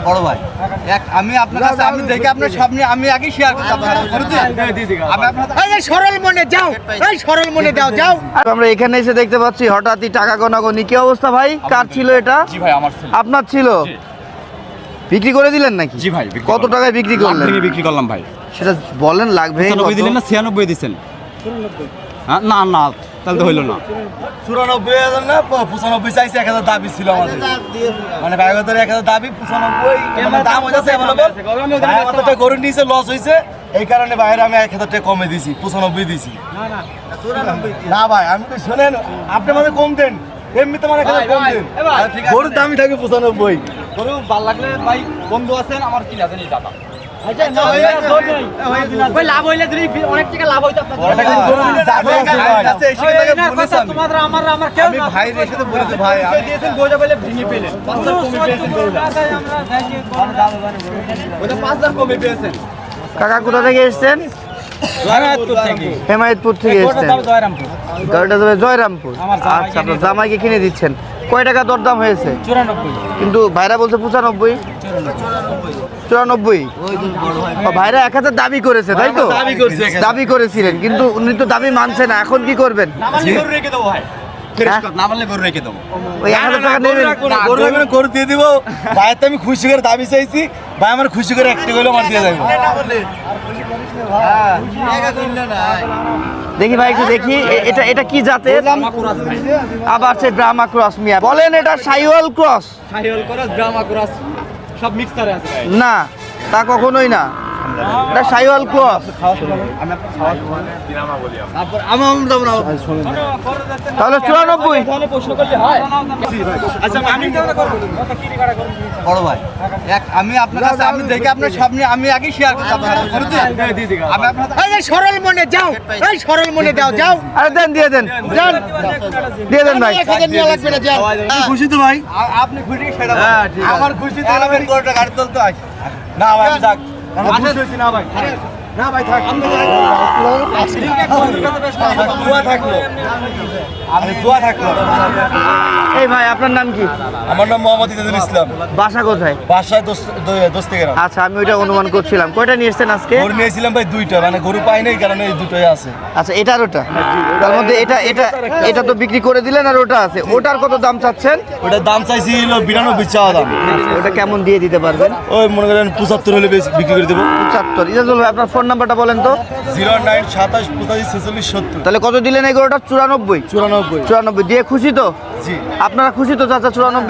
বড় ভাই আমি আপনার কাছে আমি দেখে আপনার সামনে আমি আগে শেয়ার করতে সরল মনে যাও, সরল মনে দাও যাও। আমরা এখানে এসে দেখতে পাচ্ছি হঠাৎই টাকা গণাগণি। কি অবস্থা ভাই? কার ছিল এটা? জি ভাই আমার ছিল। আপনার ছিল? বিক্রি করে দিলেন নাকি? জি ভাই কত টাকায় বিক্রি করলেন? বিক্রি করলাম ভাই। সেটা বলেন, লাগবে 95 দিলেন না 96 দিবেন? হ্যাঁ না না তাহলে তো হইল না। 94,000 না 95 চাইছে, 1000 দাবি ছিল আমাদের। মানে ভাইগতের 1000 দাবি 95 মানে দাম হইছে अवेलेबल। আমাদের গরু নিচে লস হইছে, এই কারণে বাইরে আমি 1000 টাকা কমে দিছি, 95 দিছি। না ভাই আমি তো শুনেন, আপনি মানে কম দেন, এমনিতে মানে কম দেন। গরুর দামই থাকে 95। গরু ভালো লাগলে ভাই বন্ধু আছেন আমার কি না জানি দাদা। লাভ হইলে যদি অনেক টাকা লাভ হইতো আপনাদের। আমার কেউ আমি ভাই এর সাথে বলেছি ভাই আমি দিয়েছেন গোজা বলে ভেঙে পেলেন। 5000 কমে পেয়েছেন। কাকা কোথা থেকে এসেছেন? হেমায়তপুর থেকে এসেছেন। গাড়িটা যাবে জয়রামপুর। আচ্ছা, আপনার জামাইকে কিনে দিচ্ছেন। কয় টাকা দরদাম হয়েছে? 94। কিন্তু ভাইরা বলছে 95। 94। ভাইরা 1000 দাবি করেছে, তাই তো? দাবি করেছিলেন, কিন্তু উনি তো দাবি মানছে না। এখন কি করবেন? গরু রেখে দেবো ভাই। না মানলে গরু রেখে দেবো। ওই 1000 টাকা নেবেন? গরু দিয়ে দিব ভাই, তো আমি খুশি করে দাবি চাইছি ভাই, আমার খুশি করে একটা গেলে আমার দিয়ে যাবে। দেখি ভাই, একটু দেখি এটা এটা কি জাতের? আবার সে ড্রামা ক্রস। মিয়া বলেন এটা Sahiwal cross? Sahiwal cross, Brahma cross সব মিক্সচারে আছে ভাই। না, তা কখনোই না। এটা সাইওয়াল ক্রস। তাহলে 94। প্রশ্ন করলে হয়। আচ্ছা আমি বড় ভাই আমি আপনার কাছে আমি দেখে আপনার সামনে আমি আগে শেয়ার করতে সরল মনে যাও, সরল মনে দাও যাও। আরে দেন, দিয়ে দেন, দিয়ে দেন ভাই। 1000 নিয়ে লাগবে না যাও। খুশি তো ভাই? আপনি খুশি সেটা আমার খুশি তো আমার গরুটা গাড়ি তুলতে হয়। না ভাই আমি যাক, আমি খুশি হইছি না ভাই। না ভাই থাক, দোয়া থাকলো, আমি দোয়া থাকলো। এই ভাই আপনার নাম কি? আমার নাম মোহাম্মদ ইজাজুল ইসলাম, বাসা কোথায়? বাসায় দোস্তে গেলাম। আচ্ছা, আমি ওইটা অনুমান করছিলাম। কয়টা নিয়ে এসছেন আজকে? গরু নিয়েছিলাম ভাই 2টা, মানে গরু পাই নাই কারণে এই 2টাই আছে। আচ্ছা, এটার ওটা তার মধ্যে এটা এটা এটা তো বিক্রি করে দিলেন, আর ওটা আছে। ওটার কত দাম চাচ্ছেন? ওটার দাম চাইছি 92 চাওয়া দাম। ওটা কেমন দিয়ে দিতে পারবেন? ওই মনে করেন 75 হলে বিক্রি করে দেবো। 75। ইজাজুল ভাই আপনার ফোন নাম্বারটা বলেন তো। 09 27 85 46 70। তাহলে কত দিলেন এই গরুটা? 94। 94। 94 দিয়ে খুশি তো? জি। আপনারা খুশি তো চাচা? 94